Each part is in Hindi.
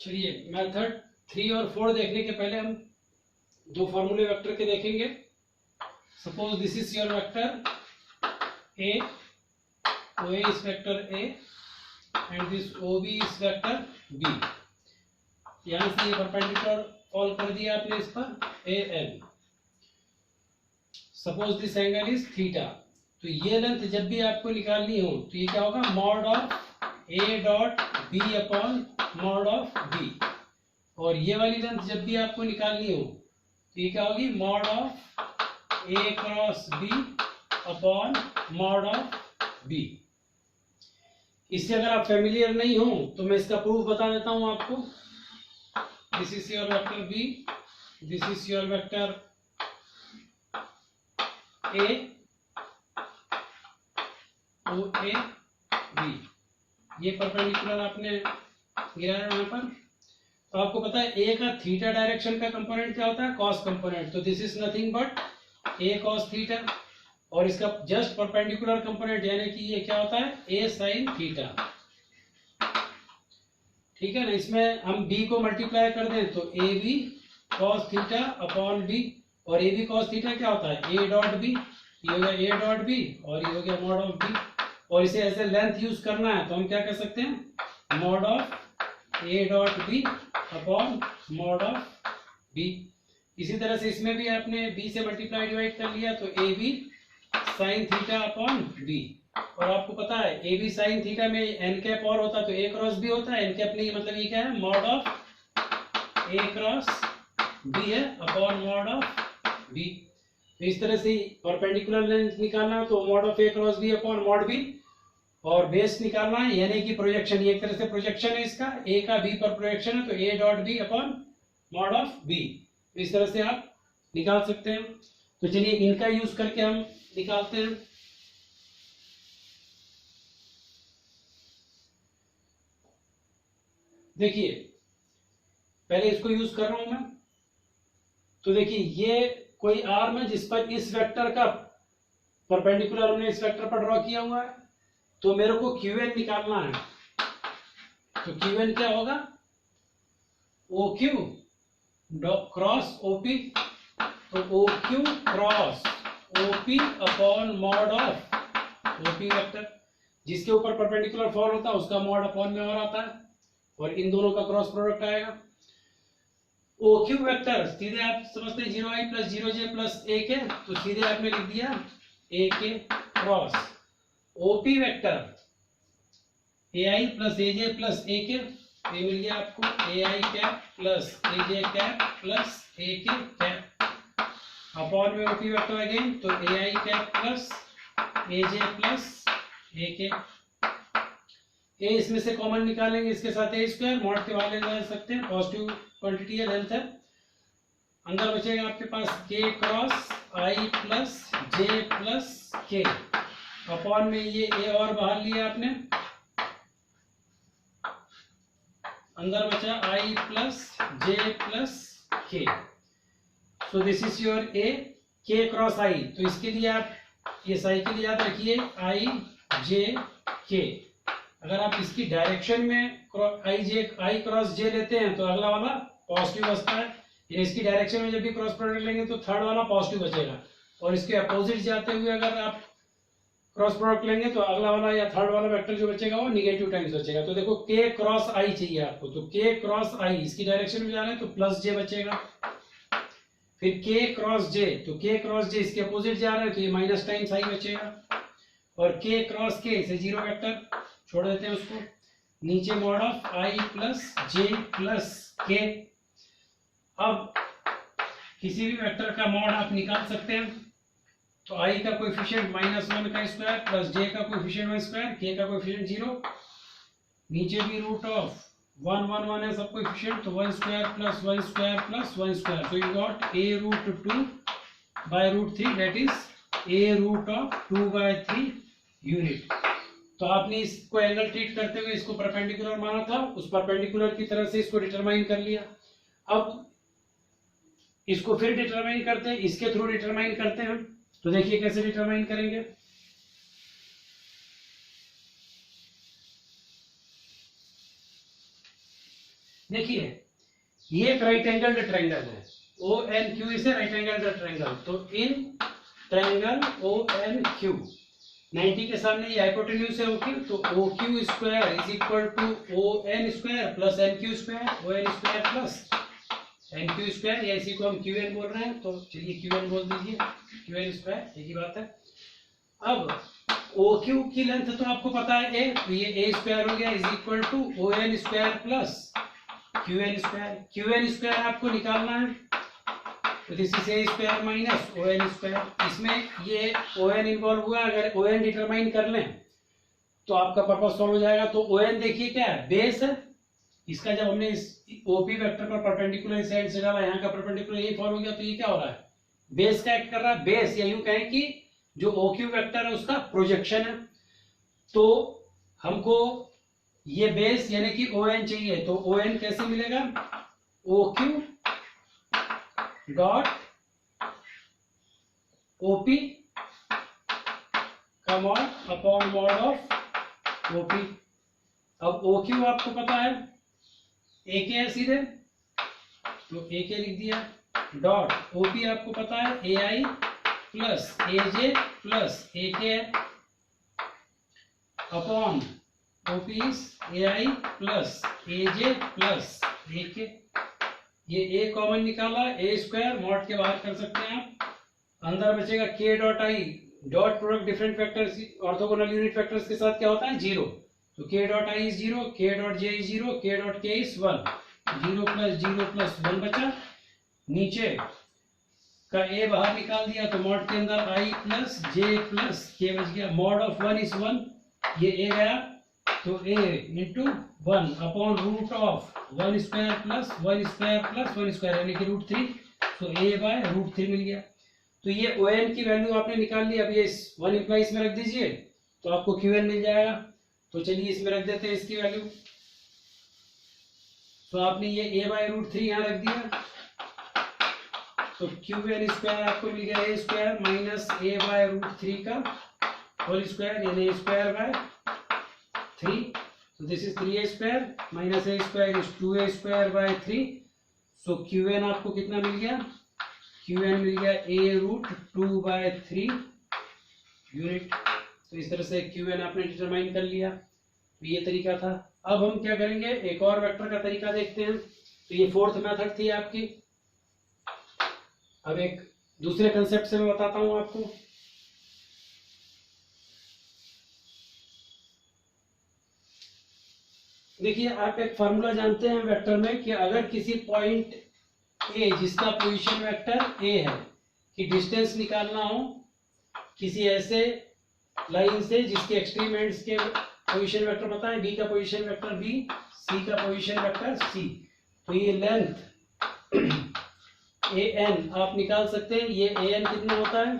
चलिए मेथड 3 और 4 देखने के पहले हम दो फॉर्मूले वेक्टर के देखेंगे। Suppose this is your vector A, OA is vector A and this OB is vector B. यहां से ये परपेंडिकुलर कॉल कर दिया आपने इस पर AN। Suppose this angle is theta, तो ये लेंथ जब भी आपको निकालनी हो तो ये क्या होगा, mod of A dot B upon mod of B। और ये वाली लेंथ जब भी आपको निकालनी हो तो ये क्या होगी, mod of A cross B upon mod of B। इससे अगर आप फेमिलियर नहीं हो तो मैं इसका प्रूफ बता देता हूं आपको। This is your vector B, this is your vector A, OA B। ये परपेंडिकुलर आपने गिराया यहाँ पर। तो आपको पता है A का थीटा डायरेक्शन का कंपोनेंट क्या होता है, कॉस कंपोनेंट। तो this is nothing but A cos theta, और इसका जस्ट परपेंडिकुलर कंपोनेंट यानी कि ये क्या होता है, A साइन थीटा। ठीक है ना। इसमें हम B को मल्टीप्लाई कर दें तो AB cos theta upon B, और AB कॉस थीटा क्या होता है, A डॉट B। ये हो गया A डॉट B और ये हो गया मॉड ऑफ B। और इसे ऐसे लेंथ यूज करना है तो हम क्या कर सकते हैं, mod of A dot B upon mod of B। इसी तरह से इसमें भी आपने B से मल्टीप्लाई डिवाइड कर लिया तो AB sine theta upon B। और आपको पता है AB साइन थीटा में n कैप और होता है तो A क्रॉस B होता है। n कैप नहीं, मतलब ये क्या है, mod of A cross B है अपॉन मॉड ऑफ B। तो इस तरह से परपेंडिकुलर लेंथ निकालना है तो mod of A cross B upon mod B, और बेस निकालना है यानी कि प्रोजेक्शन। ये एक तरह से प्रोजेक्शन है इसका, A का B पर प्रोजेक्शन है तो A dot B upon mod of B। इस तरह से आप निकाल सकते हैं। तो चलिए इनका यूज करके हम निकालते हैं। देखिए पहले इसको यूज कर रहा हूं मैं। तो देखिए ये कोई आर्म है जिस पर इस वेक्टर का परपेंडिकुलर हमने इस वेक्टर पर ड्रॉ किया हुआ है, तो मेरे को QN निकालना है। तो QN क्या होगा, OQ क्रॉस OP। तो OQ cross OP upon mod of OP vector, जिसके ऊपर परपेंडिकुलर फॉल होता है उसका मॉड अपॉन में और आता है, और इन दोनों का क्रॉस प्रोडक्ट आएगा। OQ वेक्टर सीधे आप समझते हैं 0i plus 0j plus AK, तो सीधे आपने लिख दिया AK cross OP vector AI plus AJ plus AK। ये मिल गया आपको AI cap plus AJ cap plus AK cap upon में OP वेक्टर अगेन, तो AI cap plus AJ plus AK। ए इसमें से कॉमन निकालेंगे, इसके साथ ए स्क्वायर मॉड के वाले ले सकते हैं, पॉजिटिव क्वांटिटी है, लेंथ है। अंदर बचेगा आपके पास K cross I plus J plus K upon में ये ए और बाहर लिया आपने, अंदर बचा I plus J plus K। So this is your A K cross I। तो इसके लिए आप ये साई के लिए याद रखिए I J K। अगर आप इसकी डायरेक्शन में I क्रॉस J लेते हैं तो अगला वाला पॉजिटिव बचता है, इसकी डायरेक्शन में जब भी क्रॉस प्रोडक्ट लेंगे तो थर्ड वाला पॉजिटिव बचेगा, और इसके अपोजिट जाते हुए अगर आप क्रॉस प्रोडक्ट लेंगे तो अगला वाला या थर्ड वाला वेक्टर जो बचेगा वो निगेटिव टाइम्स बचेगा। तो देखो K क्रॉस I चाहिए आपको, तो K क्रॉस I इसकी डायरेक्शन में जा रहे हैं तो प्लस J बचेगा। फिर K क्रॉस J, तो K क्रॉस J इसके अपोजिट जा रहे हैं तो ये माइनस टाइम्स I बचेगा, और K क्रॉस K से जीरो वेक्टर छोड़ देते हैं उसको, नीचे mod of I plus J plus K। अब किसी भी वेक्टर का मॉड आप निकाल सकते हैं, तो I का कोएफिशिएंट -1 का स्क्वायर प्लस J का कोएफिशिएंट 1 स्क्वायर, K का कोएफिशिएंट 0, नीचे भी रूट ऑफ 1 1 1 है सब कोएफिशिएंट, तो 1 square plus 1 square plus 1 square. So you got A root 2 by root 3, that is A root of 2 by 3 unit. तो आपने इसको एंगल ट्रीट करते हुए इसको परपेंडिकुलर माना था, उस परपेंडिकुलर की तरह से इसको डिटरमाइन कर लिया। अब इसको फिर डिटरमाइन करते हैं, इसके थ्रू डिटरमाइन करते हैं। तो देखिए कैसे डिटरमाइन करेंगे। देखिए ये एक राइट एंगल ट्रायंगल है, O N Q is a right angle triangle. तो in triangle O N Q 90 के सामने ये हाइपोटेन्यूज है ओ क्यू, तो O Q square is equal to O N square plus N Q square, O N square plus N Q square, या इसी को हम क्यू एन बोल रहे हैं तो चलिए क्यू एन बोल दीजिए, क्यू एन स्क्वायर, एक ही बात है। अब ओ क्यू की लेंथ तो आपको पता है ए, तो ये ए स्क्वायर हो गया is equal to O N square plus Q N square. Q N square आपको निकालना है, तो this is A square minus O N square. इसमें ये ओ एन इन्वॉल्व हुआ, अगर ओ एन डिटरमाइन कर लें तो आपका पर्पस सॉल्व हो जाएगा। तो ओ एन देखिए क्या है, बेस है इसका, जब हमने इस ओपी वेक्टर पर परपेंडिकुलर साइड से डाला, यहाँ का परपेंडिकुलर यही फॉलो हो गया, तो ये क्या हो रहा है, बेस का एक्ट कर रहा है। बेस या यूं कहें कि जो ओ क्यू वेक्टर है उसका प्रोजेक्शन है। तो हमको ये बेस यानी कि ओ एन चाहिए, तो ओ एन कैसे मिलेगा, ओ क्यू डॉट ओपी का mod upon mod of OP. अब ओ क्यू आपको पता है ए के है सीधे, तो ए के लिख दिया, डॉट ओपी आपको पता है ए i plus a j plus a के upon OP A i plus a j plus a के। ये ए कॉमन निकाला, ए स्क्वायर मॉड के बाहर कर सकते हैं आप, अंदर बचेगा के dot I, dot product different vectors orthogonal unit vectors के साथ क्या होता है, जीरो, तो के डॉट आई इज जीरो, के डॉट जे इज जीरो, के डॉट के is one, zero plus one बचा, नीचे का ए बाहर निकाल दिया, तो मॉड के अंदर आई प्लस जे प्लस के बच गया, mod of one is one, ये ए गया, तो a into one upon root of one square plus one square plus one square यानी कि रूट थ्री, तो ए बाय रूट थ्री मिल गया। तो ये ओ एन की वैल्यू आपने निकाल ली, अब ये वन इम्प्लाइज में रख दीजिए तो आपको क्यू एन मिल जाएगा। तो चलिए इसमें रख देते हैं इसकी वैल्यू, तो आपने ये ए बाय रूट थ्री यहाँ रख दिया, तो क्यू एन स्क्वायर आपको मिल गया a square minus a by root three का होल स्क्वायर यानी ए स्क्वायर बाय थ्री, तो this is three a square minus A square is two A square by three. So Q N आपको कितना मिल गया, क्यू एन मिल गया a root two by three unit. तो इस तरह से क्यू एन आपने डिटरमाइन कर लिया, तो ये तरीका था। अब हम क्या करेंगे, एक और वेक्टर का तरीका देखते हैं। तो ये फोर्थ मेथड थी आपकी। अब एक दूसरे कंसेप्ट से मैं बताता हूं आपको। देखिए आप एक फार्मूला जानते हैं वेक्टर में कि अगर किसी पॉइंट ए जिसका पोजीशन वेक्टर ए है कि डिस्टेंस निकालना हो किसी ऐसे लाइन से जिसके एक्सट्रीम एंड्स के पोजीशन वेक्टर पता है, बी का पोजीशन वेक्टर बी, सी का पोजीशन वेक्टर सी, तो ये लेंथ ए एन आप निकाल सकते हैं। ये ए एन कितना होता है,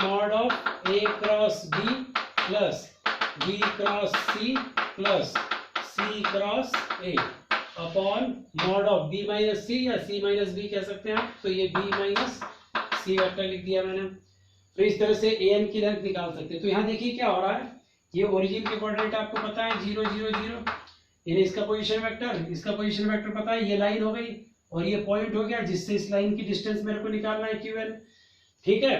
mod of a cross b plus b cross c plus c cross a upon mod of b minus c या सी माइनस बी कह सकते हैं आप, तो ये बी माइनस सी वेक्टर लिख दिया मैंने। तो इस तरह से ए एन की लेंथ निकाल सकते हैं। तो यहाँ देखिए क्या हो रहा है, ये ओरिजिन के कोऑर्डिनेट आपको पता है 0 0 0, यानी इसका पोजीशन वेक्टर, इसका पोजीशन वेक्टर पता है, ये लाइन हो गई और ये पॉइंट हो गया जिससे इस लाइन की डिस्टेंस मेरे को निकालना है क्यू एन। ठीक है,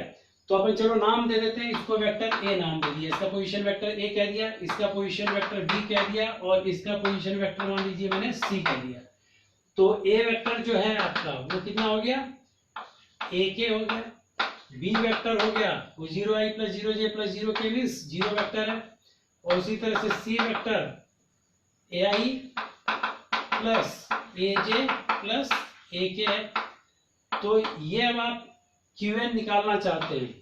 तो अपन चलो नाम दे देते हैं इसको, वेक्टर ए नाम दे दिया, इसका पोजीशन वेक्टर ए कह दिया, इसका पोजीशन वेक्टर बी कह दिया और इसका पोजीशन वेक्टर मान लीजिए मैंने सी कह दिया। तो ए वेक्टर जो है आपका वो कितना हो गया, ए के हो गया, बी वेक्टर हो गया वो 0i plus 0j plus 0k means zero vector है, और उसी तरह से c vector a i plus a j plus a k है। तो ये अब आप क्यू एन निकालना चाहते हैं,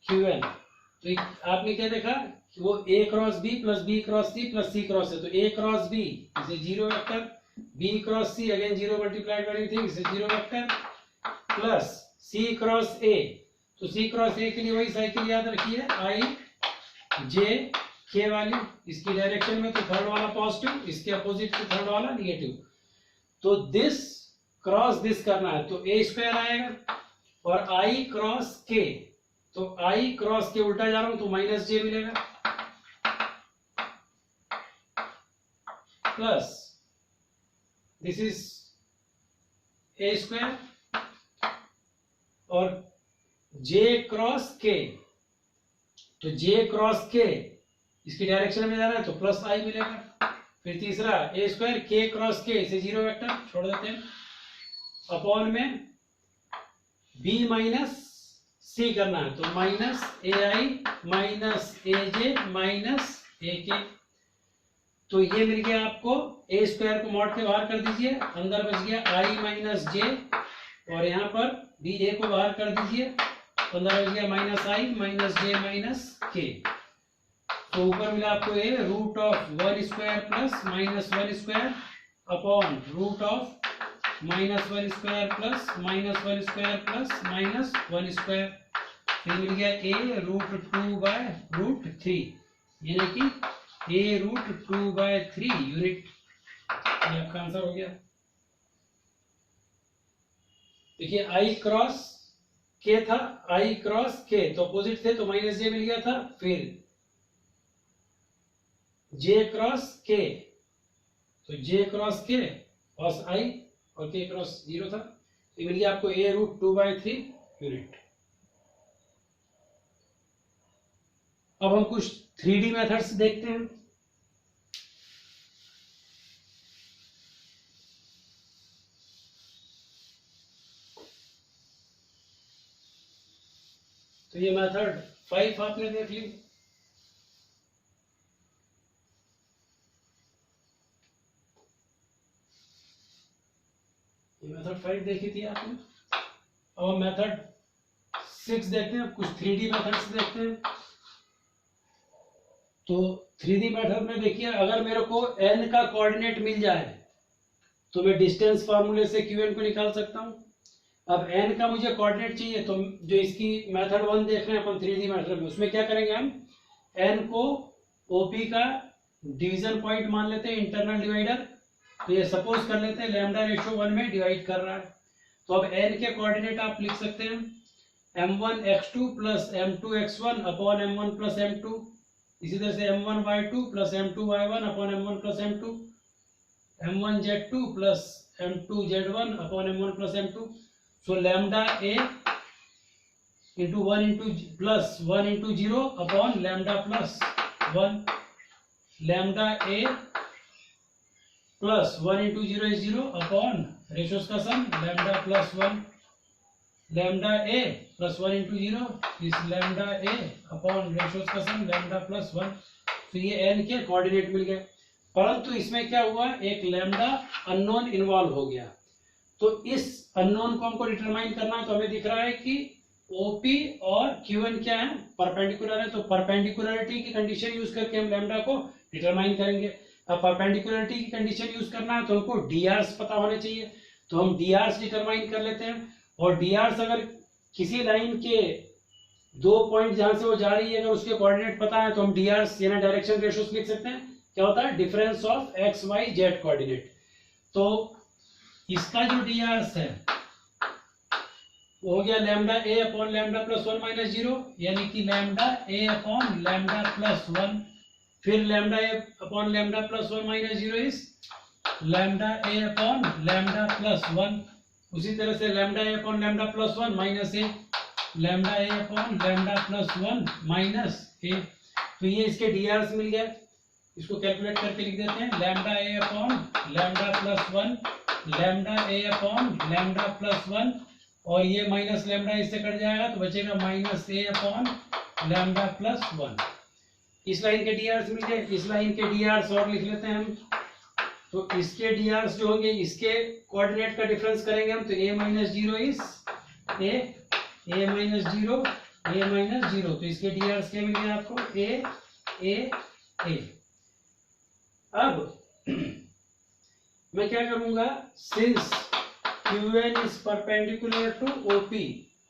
क्यू एन, तो आपने क्या देखा कि वो a cross b plus b cross c plus c cross है, तो ए क्रॉस बी इसे zero vector, b cross c again zero multiplied by anything इसे zero vector plus c cross a, तो सी क्रॉस ए के लिए वही साइकिल याद रखिए आई जे के वाली, इसकी डायरेक्शन में तो थर्ड वाला पॉजिटिव, इसके अपोजिट तो थर्ड वाला निगेटिव, तो दिस क्रॉस दिस करना है तो ए स्क्वायर आएगा और आई क्रॉस के, तो आई क्रॉस के उल्टा जा रहा हूं तो माइनस जे मिलेगा plus this is A square और जे क्रॉस के, तो जे क्रॉस के इसकी डायरेक्शन में जाना है तो प्लस आई मिलेगा। फिर तीसरा ए स्क्वायर के क्रॉस के, इसे जीरो वेक्टर छोड़ देते हैं, अपॉन में बी माइनस सी करना है तो माइनस ए आई माइनस ए जे माइनस ए के। तो ये मिल गया आपको, ए स्क्वायर को मॉड के बाहर कर दीजिए, अंदर बच गया आई माइनस जे, और यहाँ पर बी ए को बाहर कर दीजिए, अंदर बच गया minus i minus j minus k. तो ऊपर मिला आपको a root of 1 square plus minus 1 square upon root of minus 1 square plus minus 1 square plus minus 1 square. फिर मिल गया ए रूट 2 बाय रूट 3, यानी कि ए रूट 2 बाय 3 यूनिट। ये आपका आंसर हो गया। देखिए आई क्रॉस के था, आई क्रॉस के तो अपोजिट थे तो माइनस जे मिल गया था, फिर जे क्रॉस के तो जे क्रॉस के कॉस आई और के क्रॉस जीरो था, तो मिल गया आपको ए रूट 2 बाय 3 यूनिट। अब हम कुछ 3D मेथड्स देखते हैं। तो ये मेथड 5 आपने देख ली। ये मेथड 5 देखी थी आपने। अब हम मेथड 6 देखते हैं, कुछ 3D मेथड्स देखते हैं। तो 3D मेथड में देखिए, अगर मेरे को n का कोऑर्डिनेट मिल जाए तो मैं डिस्टेंस फार्मूले से qn को निकाल सकता हूं। अब n का मुझे कोऑर्डिनेट चाहिए, तो जो इसकी मेथड 1 देख रहे हैं अपन 3D मेथड में, उसमें क्या करेंगे हम, n को OP का डिवीजन पॉइंट मान लेते हैं, इंटरनल डिवाइडर। तो ये सपोज कर लेते हैं लैम्डा रेशो 1 में डिवाइड कर रहा है। तो अब n के कोऑर्डिनेट आप लिख सकते हैं m1 x2 plus m2 x1 upon m1 plus m2। इसी तरह से m1 y2 plus m2 y1 upon m1 plus m2, m1 z2 plus m2 z1 upon m1 plus m2। So lambda a into 1 into plus 1 into 0 upon lambda plus 1, lambda a plus 1 into 0 is 0 upon ratios का sum lambda plus 1, lambda a plus 1 into 0 इस लैम्डा a अपॉन रेशोस का सम लैम्डा प्लस 1। तो ये n के कोऑर्डिनेट मिल गए, परंतु इसमें क्या हुआ, एक लैम्डा अननोन इन्वॉल्व हो गया। तो इस अननोन को हमको डिटरमाइन करना है, तो हमें दिख रहा है कि OP और QN क्या है, परपेंडिकुलर है। तो परपेंडिकुलरिटी की कंडीशन यूज करके हम लैम्डा को डिटरमाइन करेंगे। अब परपेंडिकुलरिटी की कंडीशन यूज करना है तो हमको drs पता होने चाहिए, तो हम drs डिटरमाइन कर लेते हैं। और drs अगर किसी लाइन के 2 पॉइंट जहां से वो जा रही है, अगर उसके कोऑर्डिनेट पता है तो हम drs यानी डायरेक्शन रेशियोस लिख सकते हैं। क्या होता है, difference of x y z coordinate. तो इसका जो drs है वो हो गया lambda a upon lambda plus 1 minus 0, यानी कि lambda a upon lambda plus 1। फिर lambda a upon lambda plus 1 minus 0 is lambda a upon lambda plus 1। उसी तरह से lambda a upon lambda plus 1 minus a, lambda a upon lambda plus 1 minus a। तो ये इसके drs मिल गए, इसको कैलकुलेट करके लिख देते हैं, lambda a upon lambda plus 1, lambda a upon lambda plus 1, और ये माइनस लैम्डा इससे कट जाएगा तो बचेगा minus a upon lambda plus 1। इस लाइन के drs मिल गए, इस लाइन के drs और लिख लेते हैं हम। तो इसके drs जो होंगे, इसके कोऑर्डिनेट का डिफरेंस करेंगे हम, तो a minus 0 is a minus 0 a minus 0। तो इसके drs क्या मिल गया आपको, a। अब मैं क्या करूंगा, since QN is perpendicular to OP,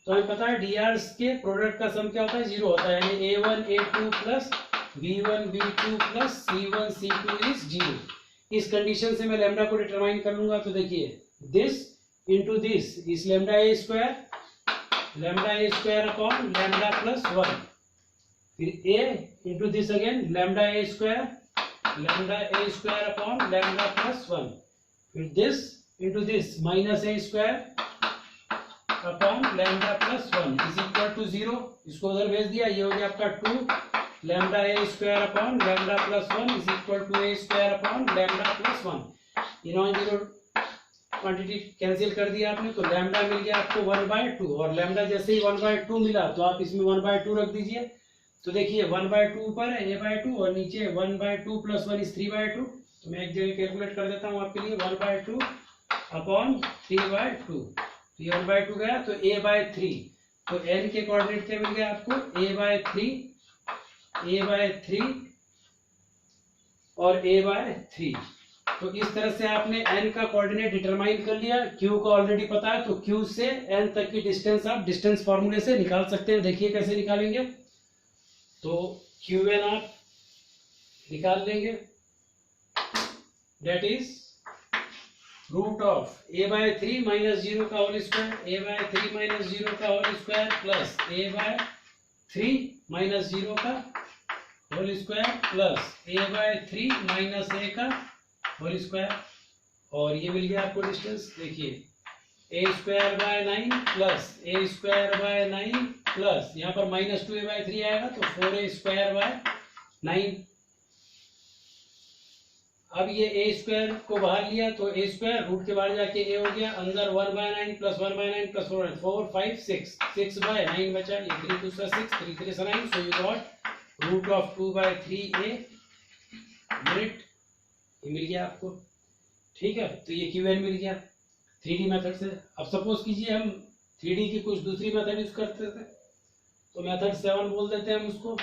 तो हमें पता है drs के प्रोडक्ट का सम क्या होता है, 0 होता है, यानी a1 a2 plus b1 b2 plus c1 c2 is 0। इस कंडीशन से मैं लैम्डा को डिटरमाइन कर लूंगा। तो देखिए दिस इंटू दिस इस lambda a square upon lambda plus 1, फिर a into this again lambda a square upon lambda plus 1, फिर this into this minus A square upon lambda plus 1 is equal to 0। इसको उधर भेज दिया, ये हो गया आपका 2 lambda A square upon lambda plus 1 is equal to A square upon lambda plus 1। ये नॉन जीरो क्वांटिटी कैंसिल कर दिया आपने, तो लैम्डा मिल गया आपको 1/2, और लैम्डा जैसे ही 1/2 मिला तो आप इसमें 1/2 रख दीजिए। तो देखिए 1/2 ऊपर है a/2 और नीचे 1/2 प्लस 1 इज 3/2। तो मैं एक जगह कैलकुलेट कर देता हूँ आपके लिए, 1/2 अपॉन 3/2, तो ये 1/2 गया तो a/3। तो n के कोऑर्डिनेट क्या मिल गया आपको, a/3 और a/3। तो इस तरह से आपने n का कोऑर्डिनेट डिटरमाइन कर लिया। q का ऑलरेडी पता है, तो q से n तक की डिस्टेंस आप डिस्टेंस फॉर्मूले से निकाल सकते हैं। देखिए कैसे निकालेंगे, तो qn आप निकाल लेंगे, that is root of a/3 minus 0 का होल स्क्वायर, a/3 माइनस 0 का whole square plus a/3 minus 0 का whole square plus a/3 minus a का होल स्क्वायर, और ये मिल गया आपको डिस्टेंस। देखिए a²/9 प्लस a²/9 प्लस यहाँ पर -2a/3 आएगा तो 4a²/9। अब ये a² को बाहर लिया तो a² रूट के बाहर जाके a हो गया, अंदर 1/9 प्लस 1/9 प्लस 4 5 6/9 बचा, ये 3 2 6 3 3 9, so you got root of 2/3a unit, ये मिल गया आपको। ठीक है, तो ये QN मिल गया 3D मेथड से। अब सपोज कीजिए हम 3D की कुछ दूसरी मेथड यूज करते थे, तो मेथड 7 बोल देते हैं हम उसको।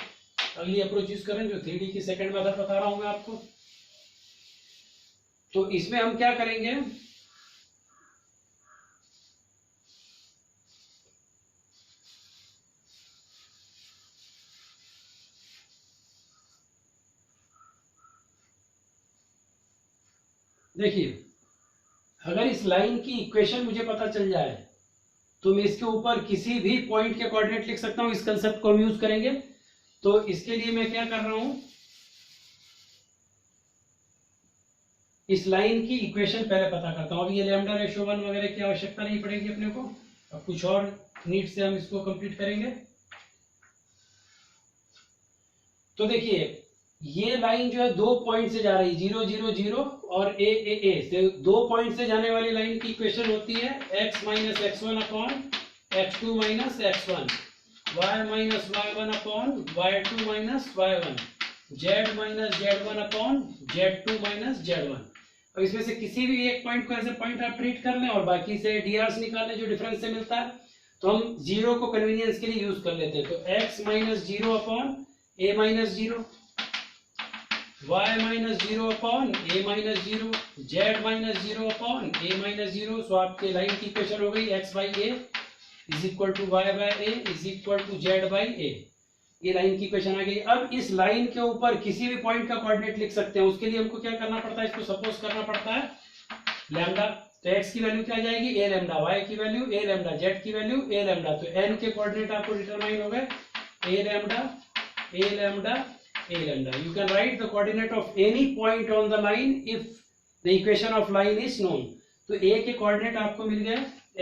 अगली अप्रोच यूज करें जो 3D की सेकंड मेथड बता रहा हूं मैं आपको। तो इसमें हम क्या करेंगे, देखिए अगर इस लाइन की इक्वेशन मुझे पता चल जाए तो मैं इसके ऊपर किसी भी पॉइंट के कोऑर्डिनेट लिख सकता हूं। इस कंसेप्ट को हम यूज करेंगे। तो इसके लिए मैं क्या कर रहा हूं, इस लाइन की इक्वेशन पहले पता करता हूं। अब ये लैम्डा रेशियो 1 वगैरह की आवश्यकता नहीं पड़ेगी अपने को, अब कुछ और नीड से हम इसको कंप्लीट करेंगे। तो देखिए ये लाइन जो है 2 पॉइंट से जा रही है, 0 0 0 और a a a से 2 पॉइंट से जाने वाली लाइन की इक्वेशन होती है x minus x1 upon x2 minus x1, y minus y1 upon y2 minus y1, z minus z1 upon z2 minus z1। अब इसमें से किसी भी एक पॉइंट को ऐसे पॉइंट आप ट्रीट कर लें और बाकी से drs निकाल लें जो डिफरेंस से मिलता है। तो हम 0 को कन्वीनियंस के लिए यूज कर लेते हैं। तो x minus 0 upon a minus 0, y minus 0 upon a minus 0, z minus 0 upon a minus 0। So आपके लाइन की इक्वेशन हो गई x by a is equal to y by a is equal to z by a। ये लाइन की इक्वेशन आ गई। अब इस लाइन के ऊपर किसी भी पॉइंट का कोऑर्डिनेट लिख सकते हैं। उसके लिए हमको क्या करना पड़ता है, इसको सपोज करना पड़ता है लैम्डा। तो x की वैल्यू क्या जाएगी a लैम्डा, y की वैल्यू a लैम्डा, z की वैल्यू a लैम्डा। तो n के कोऑर्डिनेट आपको डिटरमाइन हो गए a lambda a lambda a lambda. You can write the coordinate of any point on the line if the equation of line is known. तो a के कोऑर्डिनेट आपको मिल गए,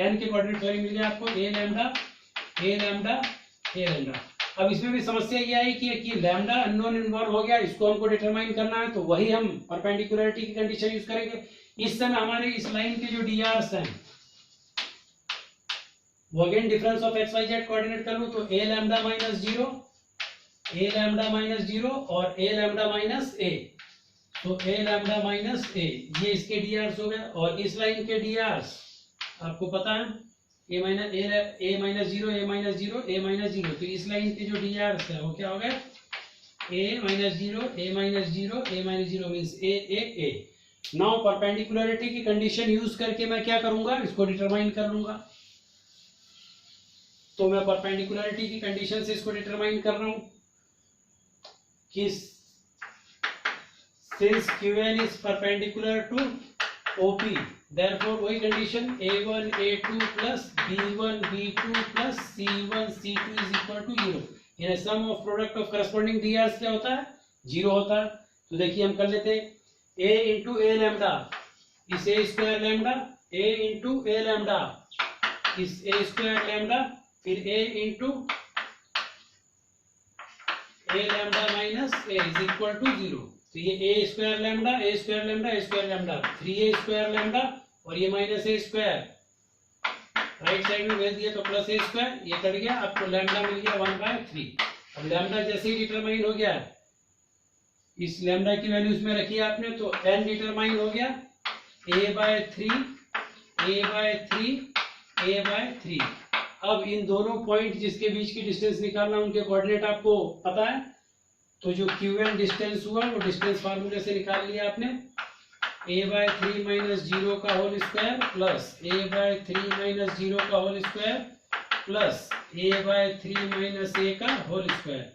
n के कोऑर्डिनेट सॉरी मिल गया आपको a lambda a lambda a lambda. अब इसमें भी समस्या ये आई कि लैम्डा अननोन इन्वॉल्व हो गया, इसको हमको डिटरमाइन करना है। तो वही हम परपेंडिकुलरिटी की कंडीशन यूज करेंगे। इस समय हमारे इस लाइन के जो drs हैं वो again difference of x y z coordinate कर लूं तो a lambda minus 0, a lambda minus 0 और a लैम्डा माइनस a। तो a लैम्डा माइनस a ये इसके drs हो गए। और इस लाइन के drs आपको पता है a minus 0 a minus 0 a minus 0। तो इस लाइन के जो drs है वो क्या हो गए a minus 0 a minus 0 a minus 0 means a। Now perpendicularity की कंडीशन यूज करके मैं क्या करूंगा, इसको डिटरमाइन कर लूंगा। तो मैं परपेंडिकुलरिटी की कंडीशन से इसको डिटरमाइन कर रहा हूं कि since qn is perpendicular to OP, therefore वही condition a1 a2 plus b1 b2 plus c1 c2 is equal to 0। यानी sum of product of corresponding drs क्या होता है, 0 होता है। तो देखिए हम कर लेते हैं a into a लैम्डा इस a square lambda a into a lambda, इस ए स्क्वायर लैम्डा फिर a into a lambda minus a is equal to 0। तो ये a square lambda A square lambda A square lambda 3a square lambda और ये माइनस ए स्क्वायर राइट साइड में भेज दिया तो प्लस ए स्क्वायर, ये कट गया, आपको लैम्डा मिल गया 1/3। अब लैम्डा जैसे ही डिटरमाइन हो गया, इस लैम्डा की वैल्यू इसमें रखी आपने तो n डिटरमाइन हो गया a/3 a/3 a/3। अब इन दोनों पॉइंट जिसके बीच की डिस्टेंस निकालना उनके कोऑर्डिनेट आपको पता है, तो जो qn डिस्टेंस हुआ वो डिस्टेंस फार्मूले से निकाल लिया आपने, a/3 माइनस 0 का whole square plus a/3 minus 0 का whole square plus a/3 minus a का whole square.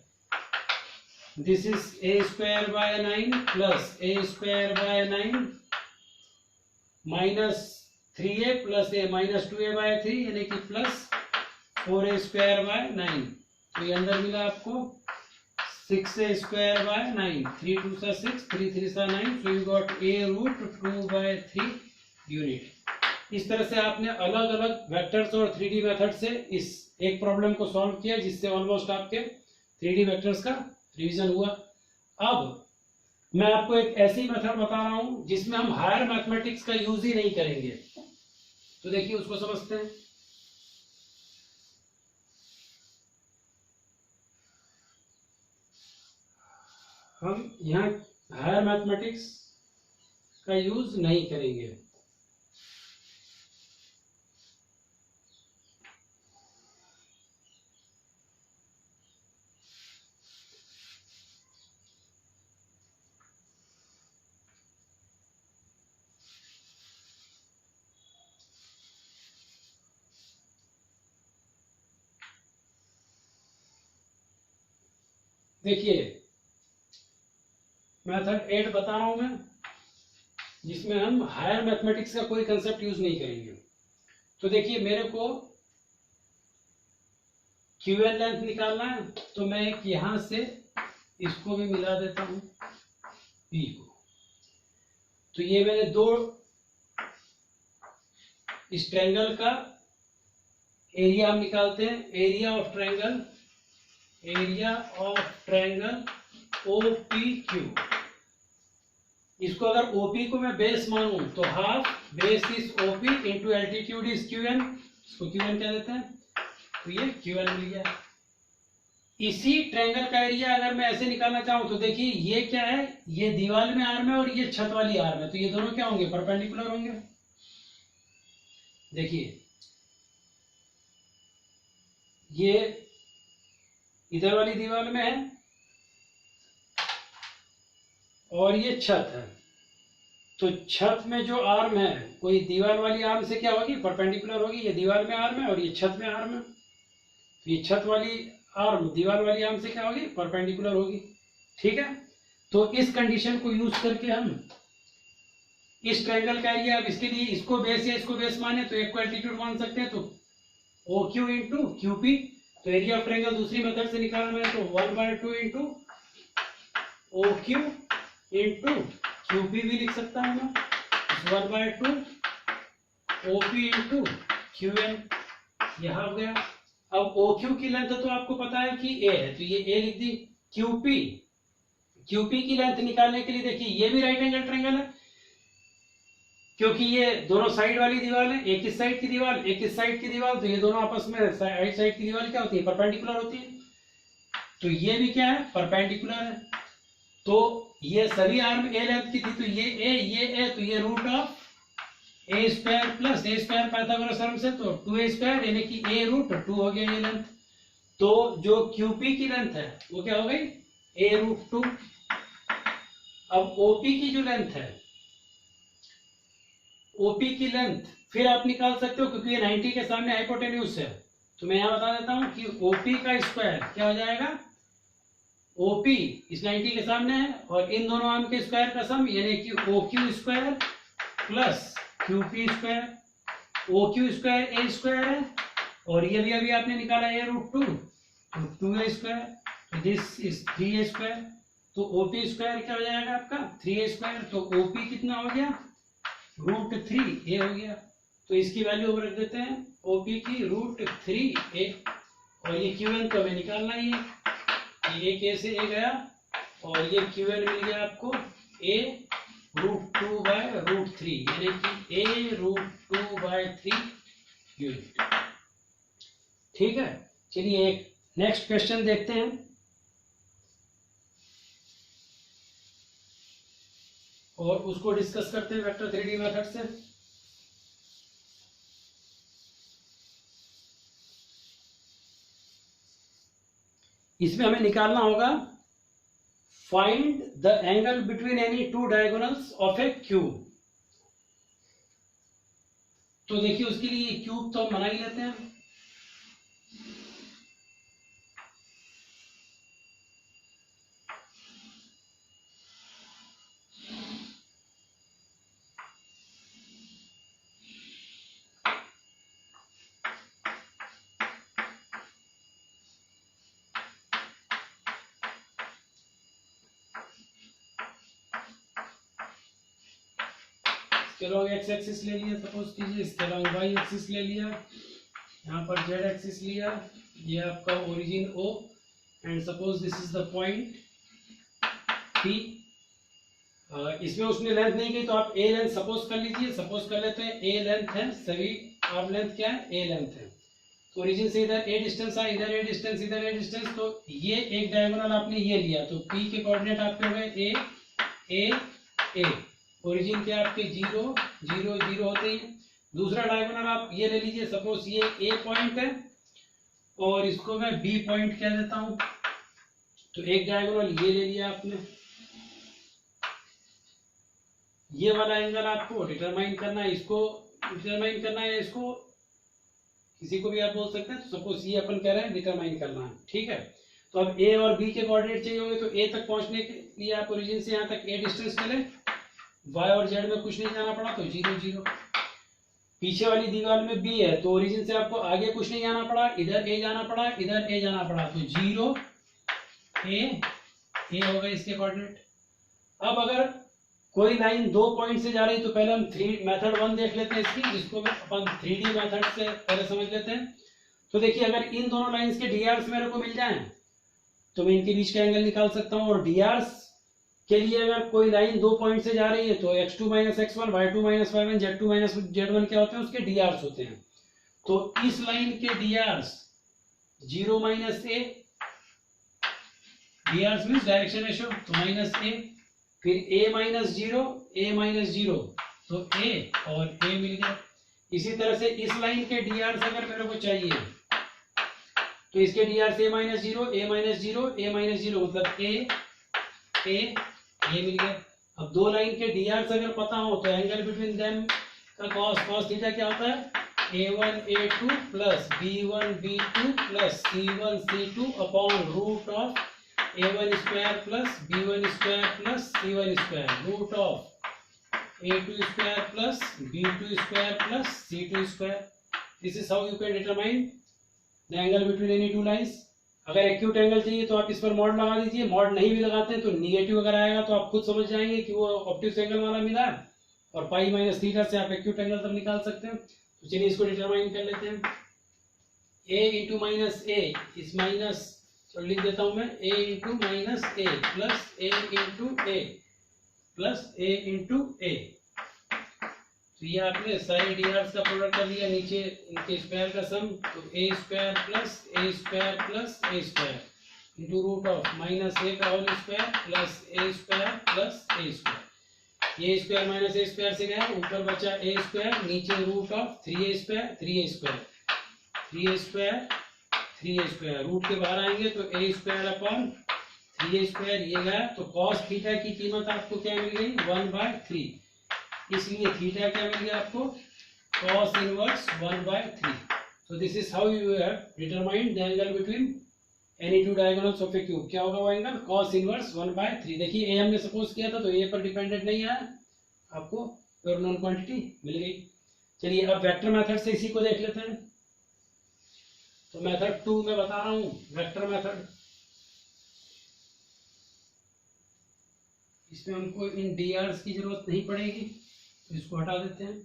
This is a square by 9 plus a square by 9 minus 3a plus a minus 2a/3 यानी कि प्लस 4a स्क्वायर बाय 9। तो ये अंदर मिला आपको 6a स्क्वायर बाय 9, 3 2 सा 6, 3 3 सा 9, so you got a root 2/3 unit. इस तरह से आपने अलग अलग वेक्टर्स और 3D मेथड से इस एक प्रॉब्लम को सॉल्व किया, जिससे ऑलमोस्ट आपके 3D वेक्टर्स का रिवीजन हुआ। अब मैं आपको एक ऐसी मेथड बता रहा हूं जिसमें हम हायर मैथमेटिक्स का यूज ही नहीं करेंगे, तो देखिए उसको समझते हैं। हम यहाँ हायर मैथमेटिक्स का यूज नहीं करेंगे। देखिए मेथड 8 बता रहा हूं मैं, जिसमें हम हायर मैथमेटिक्स का कोई कंसेप्ट यूज नहीं करेंगे। तो देखिए मेरे को क्यूएल लेंथ निकालना है, तो मैं एक यहां से इसको भी मिला देता हूं पी को। तो ये मैंने दो इस ट्रायंगल का एरिया हम निकालते हैं, एरिया ऑफ ट्रायंगल OPQ। इसको अगर OP को मैं बेस मानूं तो half base is OP into altitude is QN, इसको QN कह देते हैं, तो ये QN मिल गया। इसी ट्रायंगल का एरिया अगर मैं ऐसे निकालना चाहूं तो देखिए ये क्या है, ये दीवार में आर्म है और ये छत वाली आर्म है, तो ये दोनों क्या होंगे, परपेंडिकुलर होंगे। देखिए ये इधर वाली दीवार में है और ये छत है, तो छत में जो आर्म है कोई दीवार वाली आर्म से क्या होगी, परपेंडिकुलर होगी। ये दीवार में आर्म है और ये छत में आर्म है, तो ये छत वाली आर्म दीवार वाली आर्म से क्या होगी, परपेंडिकुलर होगी। ठीक है, तो इस कंडीशन को यूज करके हम इस ट्रायंगल का एरिया, अब इसके लिए इसको बेस या इसको बेस माने तो एक को एल्टीट्यूड मान सकते हैं, तो OQ इंटू QP। तो एरिया ऑफ ट्रायंगल दूसरी मेथड से निकालना है तो 1/2 इंटू OQ इंटू QP भी लिख सकता हूं मैं, 1/2 OP इंटू QN, यहां हो गया। अब OQ की लेंथ तो आपको पता है कि A है, तो ये A लिख दी। QP की लेंथ निकालने के लिए देखिए ये भी राइट एंगल ट्रायंगल है, क्योंकि ये दोनों साइड वाली दीवार है, एक इस साइड की दीवार एक इस साइड की दीवार, तो ये दोनों आपस में राइट साइड की दीवार क्या होती है, परपेंडिकुलर होती है। तो ये भी क्या है, परपेंडिकुलर है। तो ये सभी आर्म ए लेंथ की थी, तो ये ए, तो ये root of A square plus A square Pythagoras theorem से, तो 2a स्क्वायर यानी कि a रूट 2 हो गया ये लेंथ। तो जो QP की लेंथ है वो क्या हो गई, a रूट 2। अब OP की जो लेंथ है, OP की लेंथ फिर आप निकाल सकते हो, क्योंकि ये 90 के सामने हाइपोटेन्यूज है, तो मैं यहां बता देता हूं कि OP का स्क्वायर क्या हो जाएगा, OP इस 90 के सामने है और इन दोनों आर्म के स्क्वायर का सम, यानी कि OQ square plus QP square. OQ square A square है और ये भी अभी आपने निकाला a रूट 2, तो 2a square, this is 3a square. तो OP स्क्वायर क्या हो जाएगा आपका, 3a स्क्वायर। तो OP कितना हो गया, √3 a हो गया। तो इसकी वैल्यू हम रख देते हैं OP की √3 a, और ये QN तो हमें निकालना ही है। ये a से a गया और ये QN मिल गया आपको a √2/√3, यानी कि a √2/3 यूनिट। ठीक है, चलिए एक नेक्स्ट क्वेश्चन देखते हैं। और उसको डिस्कस करते हैं वेक्टर 3D मेथड से। इसमें हमें निकालना होगा find the angle between any two diagonals of A cube. तो देखिए उसके लिए क्यूब तो हम बना ही लेते हैं। इसके अलॉन्ग एक्स एक्सिस ले लिया, सपोज कीजिए, इसके अलॉन्ग वाई एक्सिस ले लिया, यहाँ पर जेड एक्सिस लिया, ये आपका origin O, and suppose this is the point P। इसमें उसने लेंथ नहीं की तो आप A लेंथ सपोज कर लीजिए। सपोज कर लेते हैं A लेंथ है, सभी आर्म लेंथ क्या है, A लेंथ है। तो ओरिजिन से इधर A डिस्टेंस है, इधर A डिस्टेंस, इधर A डिस्टेंस, तो ये एक डायगोनल आपने ये लिया, तो P के कोऑर्डिनेट आपके हो गए A। ओरिजिन के आपके 0 0 0 होते हैं। दूसरा डायगोनल आप ये ले लीजिए, सपोज ये A पॉइंट है और इसको मैं B पॉइंट कह देता हूं। तो एक डायगोनल ये ले लिया आपने। ये वाला एंगल आपको डिटरमाइन करना है, इसको डिटरमाइन करना है, इसको किसी को भी आप बोल सकते हैं। तो सपोज ये अपन कह रहे हैं डिटरमाइन करना है, ठीक है। तो अब A और B के कोऑर्डिनेट चाहिए होंगे, तो A तक पहुंचने के लिए आप ओरिजिन से यहाँ तक A डिस्टेंस चले, Y और Z में कुछ नहीं जाना पड़ा तो 0 0। पीछे वाली दीवार में B है, तो ओरिजिन से आपको आगे कुछ नहीं जाना पड़ा, इधर A जाना पड़ा, इधर A जाना पड़ा, तो 0 A हो गए इसके कोऑर्डिनेट। अब अगर कोई लाइन 2 पॉइंट से जा रही तो पहले हम मेथड 1 देख लेते हैं इसकी, जिसको अपन 3D मेथड से पहले समझ लेते हैं। तो देखिए अगर इन दोनों लाइंस के DRs मेरे को मिल जाएं तो मैं इनके बीच का एंगल निकाल सकता हूं। और DRs के लिए अगर कोई लाइन 2 पॉइंट से जा रही है तो x2 - x1, y2 - y1, z2 - z1 क्या होते हैं, उसके DRs होते हैं। तो इस लाइन के DRs 0 - a, DRs means direction ratio, तो -a, फिर a - 0 तो a और a मिल गया। इसी तरह से इस लाइन के DRs अगर मेरे को चाहिए तो इसके DRs a - 0 मतलब a ये मिल गया। अब दो लाइन के DRs अगर पता हो तो एंगल बिटवीन देम का cos थीटा क्या होता है, a1 a2 plus b1 b2 plus c1 c2 upon root of a1 square plus b1 square plus c1 square, root of a2 square plus b2 square plus c2 square. This is how you can determine the angle between any two lines. अगर एक्यूट एंगल चाहिए तो आप इस पर मॉड लगा दीजिए, मॉड नहीं भी लगाते हैं तो निगेटिव अगर आएगा तो आप खुद समझ जाएंगे कि वो ऑब्ट्यूज एंगल वाला मिला है, और पाई माइनस थीटा से आप एक्यूट एंगल तब निकाल सकते हैं। तो चलिए इसको डिटरमाइन कर लेते हैं। a इंटू माइनस ए, इस माइनस लिख देता हूं मैं, a into minus a plus a into a plus a into a. तो ये आपने सारे DRs का प्रोडक्ट कर दिया, नीचे इनके स्क्वायर का सम, तो a square plus a square plus a square into root of minus a का whole square plus a square plus a square. ये स्क्वायर माइनस a स्क्वायर से गया, ऊपर बचा a स्क्वायर, नीचे root of 3a square 3a square 3a square 3a square, root के बाहर आएंगे तो a square upon 3a square ये गया। तो कॉस थीटा की कीमत आपको क्या मिल गई, 1/3, इसलिए थीटा क्या मिल गया आपको, cos inverse 1/3। So this is how you have determined the angle between any two diagonals of a cube। क्या होगा वो एंगल, cos इनवर्स 1/3। देखिए a हमने सपोज किया था तो a पर डिपेंडेंट नहीं आया, आपको प्योर नॉन क्वांटिटी मिल गई। चलिए अब वेक्टर मेथड से इसी को देख लेते हैं। तो मेथड 2 में बता रहा हूं, वेक्टर मेथड। इसमें हमको इन DRs की जरूरत नहीं पड़ेगी, तो इसको हटा देते हैं।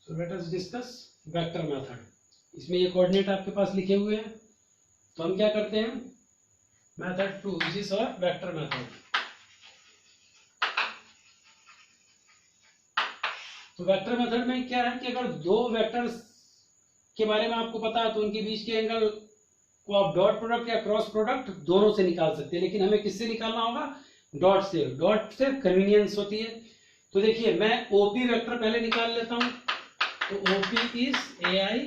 So let us discuss vector method. इसमें ये कोऑर्डिनेट आपके पास लिखे हुए हैं, तो हम क्या करते हैं, method 2 this is our vector method. तो वेक्टर मेथड में क्या है कि अगर दो वेक्टर्स के बारे में आपको पता है तो उनके बीच के एंगल को आप डॉट प्रोडक्ट या क्रॉस प्रोडक्ट दोनों से निकाल सकते हैं, लेकिन हमें किससे निकालना होगा, डॉट से। डॉट से कन्वीनियंस होती है। तो देखिए मैं ओपी वेक्टर पहले निकाल लेता हूं, तो OP is a i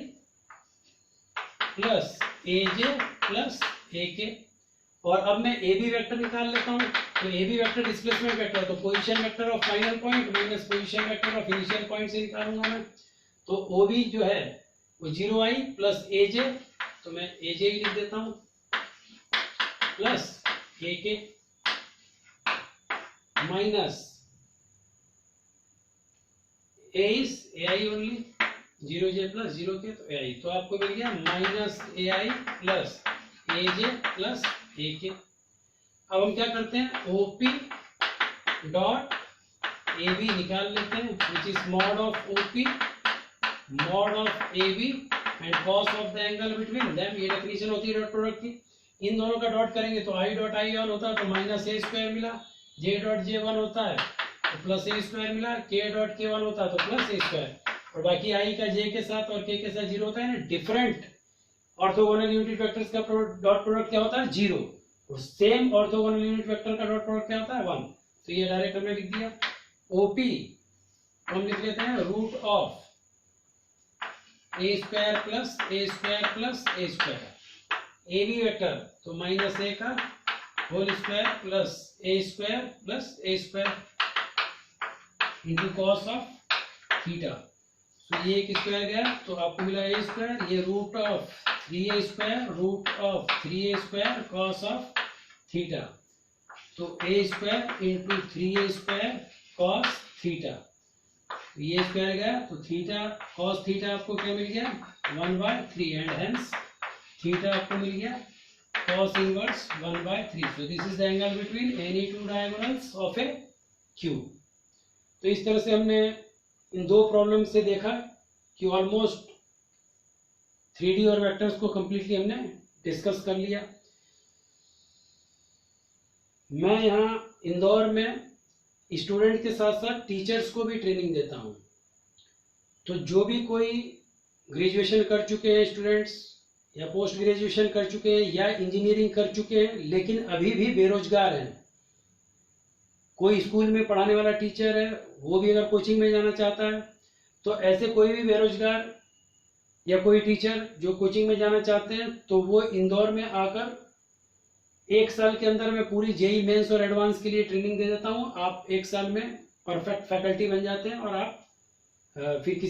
plus a j plus a k. और अब मैं ए बी वेक्टर निकाल लेता हूं, तो A B vector displacement vector, तो position vector of final point minus position vector of initial point से निकालूंगा मैं। तो ओ बी जो है वो 0i प्लस ए जे, तो मैं ए जे ही लिख देता हूं, प्लस ए के minus a is a I only 0j plus 0k, तो ए आई। तो आपको मिल गया minus A i plus a j plus a के। अब हम क्या करते हैं, ओपी डॉट ए बी निकाल लेते हैं, which is mod of OP mod of A B and cos of the angle between them. ये डेफिनेशन होती है डॉट प्रोडक्ट की। इन दोनों का डॉट करेंगे तो आई डॉट आई वन होता है, तो माइनस ए स्क्वायर मिला, जे डॉट जे वन होता है तो प्लस ए स्क्वायर मिला, के डॉट के वन होता है तो प्लस ए स्क्वायर, और बाकी आई का जे के साथ और के साथ जीरो होता है ना। डिफरेंट ऑर्थोगोनल यूनिट वेक्टर्स का डॉट प्रोडक्ट क्या होता है, जीरो, और सेम ऑर्थोगोनल यूनिट वेक्टर का डॉट प्रोडक्ट क्या होता है, 1। तो ये डायरेक्ट हमने लिख दिया। ओपी हम लिख लेते हैं root of A square plus A square plus A square. A B vector तो माइनस ए का whole square plus A square into cos of theta. तो ये एक स्क्वायर गया तो आपको मिला ए स्क्वायर, ये root of 3a square root of 3a square cos of theta, तो a square into 3a square cos theta. ये स्क्वायर गया तो थीटा कॉस थीटा आपको क्या मिल गया, 1/3 एंड हेंस थीटा आपको मिल गया cos inverse 1/3। So this is the angle between any two diagonals of A cube. तो इस तरह से हमने इन दो प्रॉब्लम से देखा कि ऑलमोस्ट 3D और वेक्टर्स को कंप्लीटली हमने डिस्कस कर लिया। मैं यहाँ इंदौर में स्टूडेंट के साथ साथ टीचर्स को भी ट्रेनिंग देता हूँ। तो जो भी कोई ग्रेजुएशन कर चुके हैं स्टूडेंट्स या पोस्ट ग्रेजुएशन कर चुके हैं या इंजीनियरिंग कर चुके हैं लेकिन अभी भी बेरोजगार हैं, कोई स्कूल में पढ़ाने वाला टीचर है वो भी अगर कोचिंग में जाना चाहता है, तो ऐसे कोई भी बेरोजगार या कोई टीचर जो कोचिंग में जाना चाहते हैं तो वो इंदौर में आकर 1 साल के अंदर मैं पूरी जेई मेंस और एडवांस के लिए ट्रेनिंग दे देता हूँ। आप 1 साल में परफेक्ट फैकल्टी बन जाते हैं और आप फिर